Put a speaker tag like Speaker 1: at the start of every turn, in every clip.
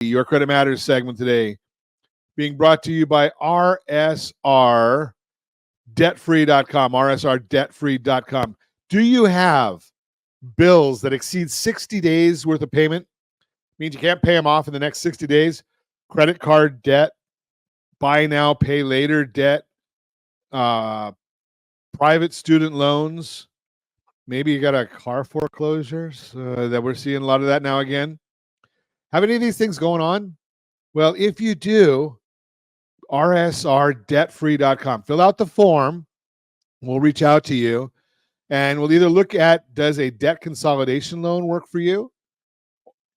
Speaker 1: Your Credit Matters segment today being brought to you by rsrdebtfree.com, rsrdebtfree.com. Do you have bills that exceed 60 days worth of payment? Means you can't pay them off in the next 60 days. Credit card debt, buy now, pay later debt, private student loans. Maybe you got a car foreclosures that we're seeing a lot of that now again. Have any of these things going on? Well, if you do, rsrdebtfree.com. Fill out the form. We'll reach out to you, and we'll either look at, does a debt consolidation loan work for you?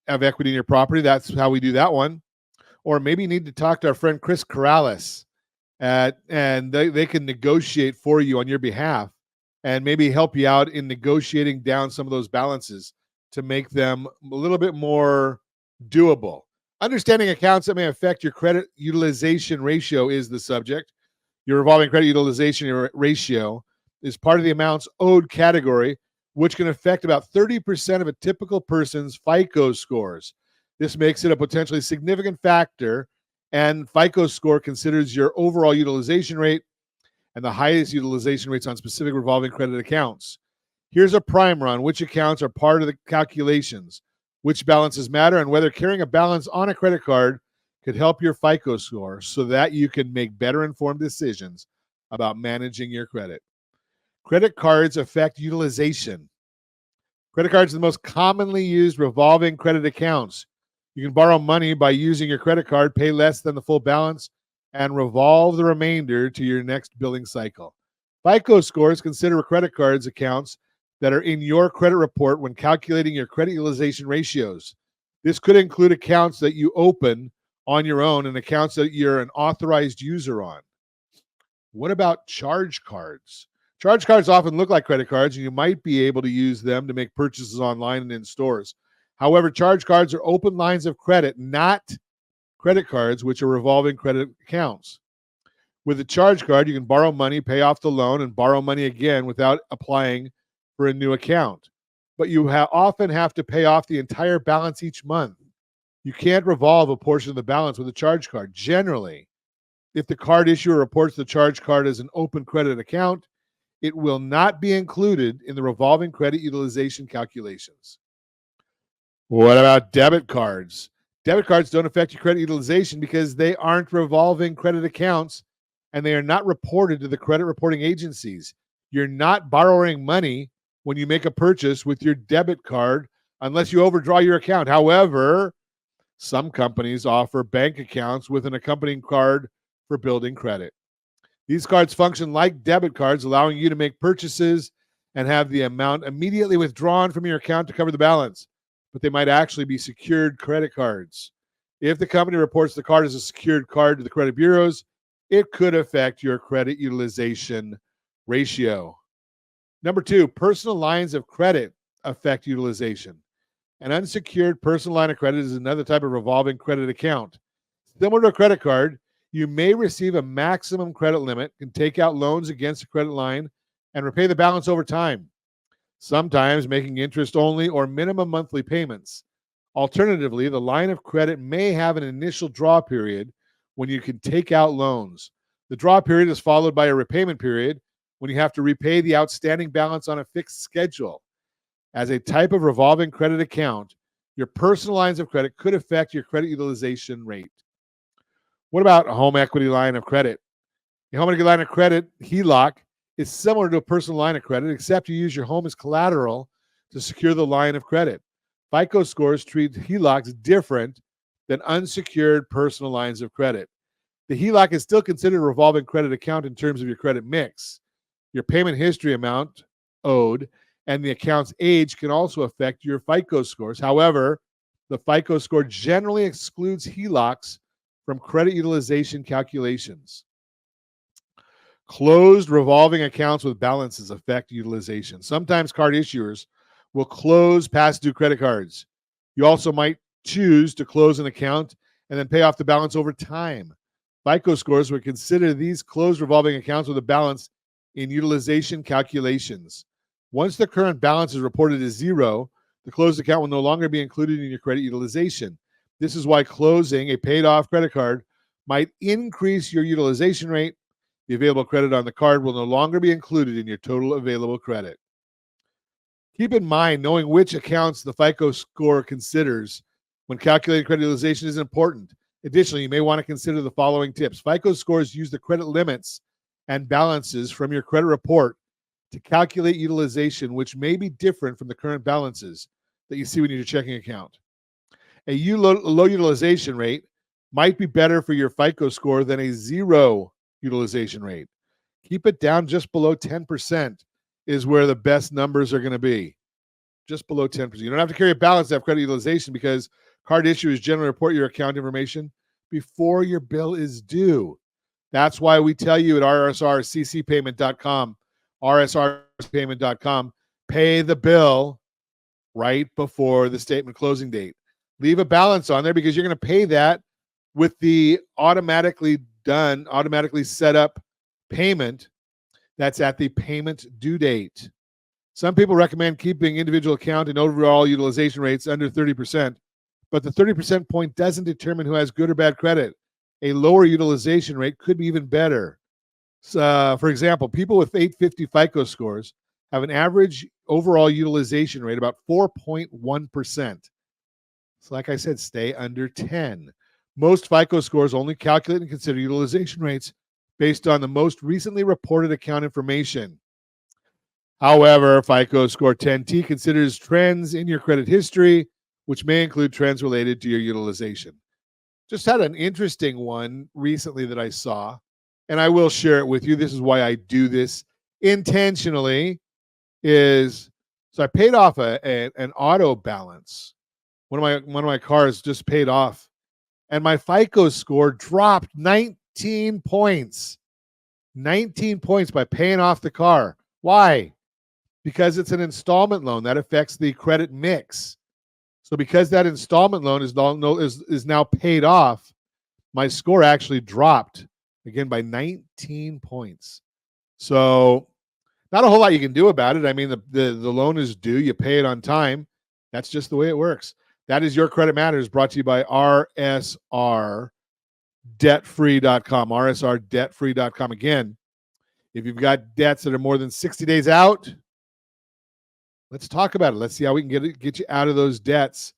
Speaker 1: Have equity in your property. That's how we do that one. Or maybe you need to talk to our friend Chris Corrales, and they can negotiate for you on your behalf and maybe help you out in negotiating down some of those balances to make them a little bit more doable. Understanding accounts that may affect your credit utilization ratio is the subject. Your revolving credit utilization ratio is part of the amounts owed category, which can affect about 30% of a typical person's FICO scores. This makes it a potentially significant factor, and FICO score considers your overall utilization rate and the highest utilization rates on specific revolving credit accounts. Here's a primer on which accounts are part of the calculations, which balances matter, and whether carrying a balance on a credit card could help your FICO score so that you can make better informed decisions about managing your credit. Credit cards affect utilization. Credit cards are the most commonly used revolving credit accounts. You can borrow money by using your credit card, pay less than the full balance, and revolve the remainder to your next billing cycle. FICO scores consider credit cards accounts that are in your credit report when calculating your credit utilization ratios. This could include accounts that you open on your own and accounts that you're an authorized user on. What about charge cards? Charge cards often look like credit cards, and you might be able to use them to make purchases online and in stores. However, charge cards are open lines of credit, not credit cards, which are revolving credit accounts. With a charge card, you can borrow money, pay off the loan, and borrow money again without applying for a new account. But you often have to pay off the entire balance each month. You can't revolve a portion of the balance with a charge card. Generally, if the card issuer reports the charge card as an open credit account, it will not be included in the revolving credit utilization calculations. What about debit cards? Debit cards don't affect your credit utilization because they aren't revolving credit accounts and they are not reported to the credit reporting agencies. You're not borrowing money when you make a purchase with your debit card unless you overdraw your account. However, some companies offer bank accounts with an accompanying card for building credit. These cards function like debit cards, allowing you to make purchases and have the amount immediately withdrawn from your account to cover the balance, but they might actually be secured credit cards. If the company reports the card as a secured card to the credit bureaus, it could affect your credit utilization ratio. Number 2, personal lines of credit affect utilization. An unsecured personal line of credit is another type of revolving credit account. Similar to a credit card, you may receive a maximum credit limit, can take out loans against a credit line, and repay the balance over time, sometimes making interest only or minimum monthly payments. Alternatively, the line of credit may have an initial draw period when you can take out loans. The draw period is followed by a repayment period when you have to repay the outstanding balance on a fixed schedule. As a type of revolving credit account, your personal lines of credit could affect your credit utilization rate. What about a home equity line of credit? A home equity line of credit, HELOC, is similar to a personal line of credit, except you use your home as collateral to secure the line of credit. FICO scores treat HELOCs different than unsecured personal lines of credit. The HELOC is still considered a revolving credit account in terms of your credit mix. Your payment history amount owed and the account's age can also affect your FICO scores. However, the FICO score generally excludes HELOCs from credit utilization calculations. Closed revolving accounts with balances affect utilization. Sometimes card issuers will close past due credit cards. You also might choose to close an account and then pay off the balance over time. FICO scores would consider these closed revolving accounts with a balance in utilization calculations. Once the current balance is reported as zero, the closed account will no longer be included in your credit utilization. This is why closing a paid off credit card might increase your utilization rate. The available credit on the card will no longer be included in your total available credit. Keep in mind, knowing which accounts the FICO score considers when calculating credit utilization is important. Additionally, you may want to consider the following tips. FICO scores use the credit limits and balances from your credit report to calculate utilization, which may be different from the current balances that you see when you're checking account. A low utilization rate might be better for your FICO score than a zero utilization rate. Keep it down just below 10% is where the best numbers are going to be. Just below 10%. You don't have to carry a balance to have credit utilization because card issuers generally report your account information before your bill is due. That's why we tell you at rsrccpayment.com, rsrccpayment.com, pay the bill right before the statement closing date. Leave a balance on there because you're going to pay that with the automatically set up payment that's at the payment due date. Some people recommend keeping individual account and overall utilization rates under 30%, but the 30% point doesn't determine who has good or bad credit. A lower utilization rate could be even better. For example, people with 850 FICO scores have an average overall utilization rate about 4.1%. So like I said, stay under 10. Most FICO scores only calculate and consider utilization rates based on the most recently reported account information. However, FICO Score 10T considers trends in your credit history, which may include trends related to your utilization. Just had an interesting one recently that I saw, and I will share it with you. This is why I do this intentionally. So I paid off an auto balance. One of my cars just paid off, and my FICO score dropped 19 points. 19 points by paying off the car. Why? Because it's an installment loan. That affects the credit mix. So because that installment loan is now paid off, my score actually dropped again by 19 points. So not a whole lot you can do about it. I mean, the loan is due. You pay it on time. That's just the way it works. That is Your Credit Matters, brought to you by rsrdebtfree.com. rsrdebtfree.com. Again, if you've got debts that are more than 60 days out, let's talk about it. Let's see how we can get you out of those debts.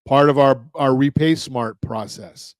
Speaker 1: Part of our Repay Smart process.